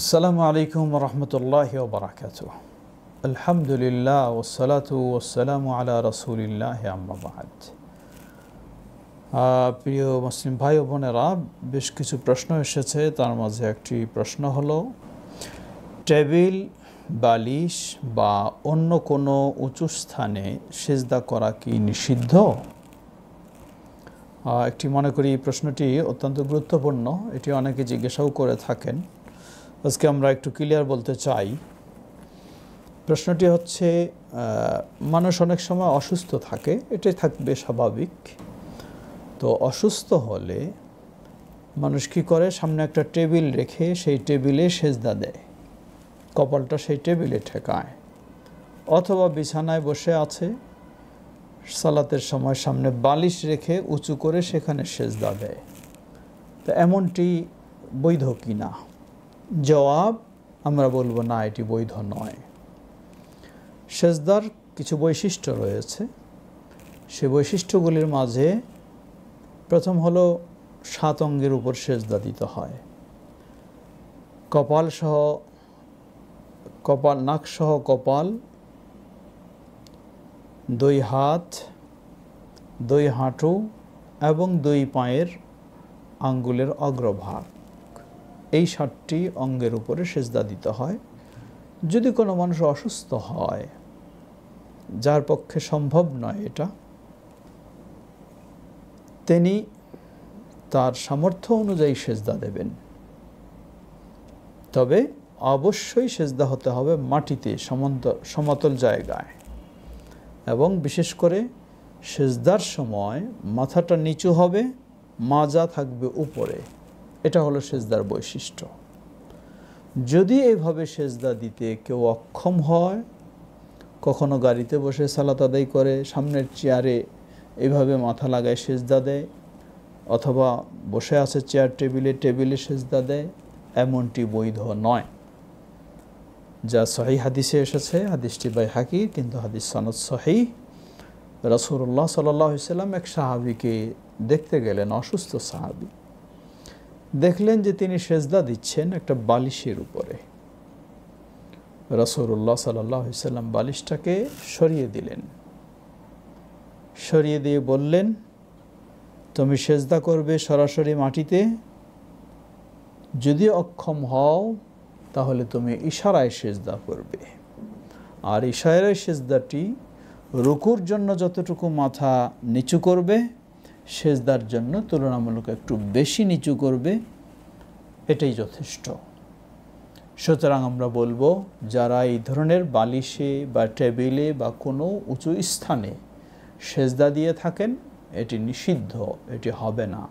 আসসালামু আলাইকুম রহমতুল্লাহি ওয়া বারাকাতুহু। আলহামদুলিল্লাহ ওয়াসসালাতু ওয়াসসালামু আলা রাসূলিল্লাহ আম্মা বা'দ। প্রিয় মুসলিম ভাই ও বোনেরা, বেশ কিছু প্রশ্ন এসেছে। তার মাঝে একটি প্রশ্ন হলো, টেবিল, বালিশ বা অন্য কোনো উঁচু স্থানে সিজদা করা কি নিষিদ্ধ? একটি মনে করি প্রশ্নটি অত্যন্ত গুরুত্বপূর্ণ। এটি অনেকে জিজ্ঞাসাও করে থাকেন। আজকে আমরা একটু ক্লিয়ার বলতে চাই। প্রশ্নটি হচ্ছে, মানুষ অনেক সময় অসুস্থ থাকে, এটাই থাকবে স্বাভাবিক। তো অসুস্থ হলে মানুষ কী করে, সামনে একটা টেবিল রেখে সেই টেবিলে সেজদা দেয়, কপালটা সেই টেবিলে ঠেকায়, অথবা বিছানায় বসে আছে, সালাতের সময় সামনে বালিশ রেখে উঁচু করে সেখানে সেজদা দেয়। তো এমনটি বৈধ কি না? জবাব, আমরা বলবো না, এটি বৈধ নয়। সেজদার কিছু বৈশিষ্ট্য রয়েছে। সে বৈশিষ্ট্যগুলির মাঝে প্রথম হলো 7 অঙ্গের উপর সেজদা দিতে হয়। নাক সহ কপাল, 2 হাত, 2 হাঁটু এবং 2 পায়ের আঙ্গুলের অগ্রভাগ, এই 7টি অঙ্গের উপরে সেজদা দিতে হয়। যদি কোনো মানুষ অসুস্থ হয়, যার পক্ষে সম্ভব নয় এটা, তিনি তার সামর্থ্য অনুযায়ী সেজদা দেবেন। তবে অবশ্যই সেজদা হতে হবে মাটিতে, সমতল জায়গায়, এবং বিশেষ করে সেজদার সময় মাথাটা নিচু হবে, মাজা থাকবে উপরে। এটা হলো সেজদার বৈশিষ্ট্য। যদি এইভাবে সেজদা দিতে কেউ অক্ষম হয়, কখনো গাড়িতে বসে সালাত আদায় করে সামনের চেয়ারে এইভাবে মাথা লাগায় সেজদা দেয়, অথবা বসে আছে চেয়ার টেবিলে সেজদা দেয়, এমনটি বৈধ নয়। যা সহিহ হাদিসে এসেছে, হাদিসটি বাইহাকী, কিন্তু হাদিস সনদ সহিহ। রাসূলুল্লাহ সাল্লাল্লাহু আলাইহি ওয়াসাল্লাম এক সাহাবীকে দেখতে গেলেন, অসুস্থ সাহাবী। দেখলেন যে তিনি সেজদা দিচ্ছেন একটা বালিশের উপরে। রাসূলুল্লাহ সাল্লাল্লাহু আলাইহি ওয়াসাল্লাম বালিশটাকে সরিয়ে দিলেন। সরিয়ে দিয়ে বললেন, তুমি সেজদা করবে সরাসরি মাটিতে। যদি অক্ষম হও তাহলে তুমি ইশারায় সেজদা করবে। আর ইশারায় সেজদাটি রুকুর জন্য যতটুকু মাথা নিচু করবে, সেজদার জন্য তুলনামূলক একটু বেশি নিচু করবে, এটাই যথেষ্ট। সুতরাং আমরা বলবো, যারা এই ধরনের বালিশে বা টেবিলে বা কোনো উঁচু স্থানে সেজদা দিয়ে থাকেন, এটি নিষিদ্ধ, এটি হবে না।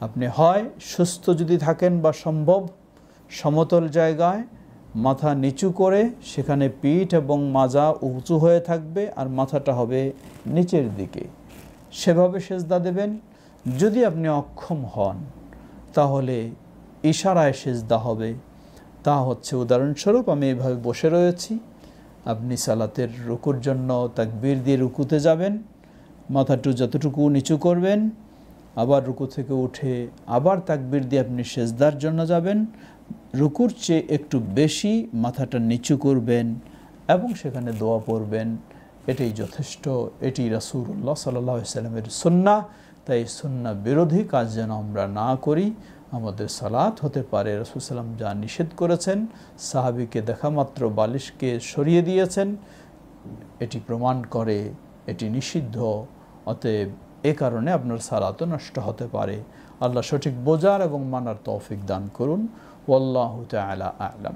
আপনি হয় সুস্থ যদি থাকেন বা সম্ভব, সমতল জায়গায় মাথা নিচু করে সেখানে পিঠ এবং মাজা উঁচু হয়ে থাকবে, আর মাথাটা হবে নিচের দিকে, সেভাবে সেজদা দেবেন। যদি আপনি অক্ষম হন তাহলে ইশারায় সেজদা হবে। তা হচ্ছে, উদাহরণস্বরূপ, আমি এইভাবে বসে রয়েছি, আপনি সালাতের রুকুর জন্য তাকবীর দিয়ে রুকুতে যাবেন, মাথাটা যতটুকু নিচু করবেন, আবার রুকু থেকে উঠে আবার তাকবীর দিয়ে আপনি সেজদার জন্য যাবেন, রুকুর চেয়ে একটু বেশি মাথাটা নিচু করবেন এবং সেখানে দোয়া পড়বেন। এটাই যথেষ্ট। এটি রাসূলুল্লাহ সাল্লাল্লাহু আলাইহি ওয়াসাল্লামের সুন্নাহ। তাই সুন্নাহ বিরোধী কাজ যেন আমরা না করি। আমাদের সালাত হতে পারে রাসূল সাল্লাম যা নিষেধ করেছেন, সাহাবীকে দেখা মাত্র বালিশকে সরিয়ে দিয়েছেন, এটি প্রমাণ করে এটি নিষিদ্ধ। অতএব এ কারণে আপনার সালাতও নষ্ট হতে পারে। আল্লাহ সঠিক বোঝার এবং মানার তৌফিক দান করুন। ওয়াল্লাহু তাআলা আ'লাম।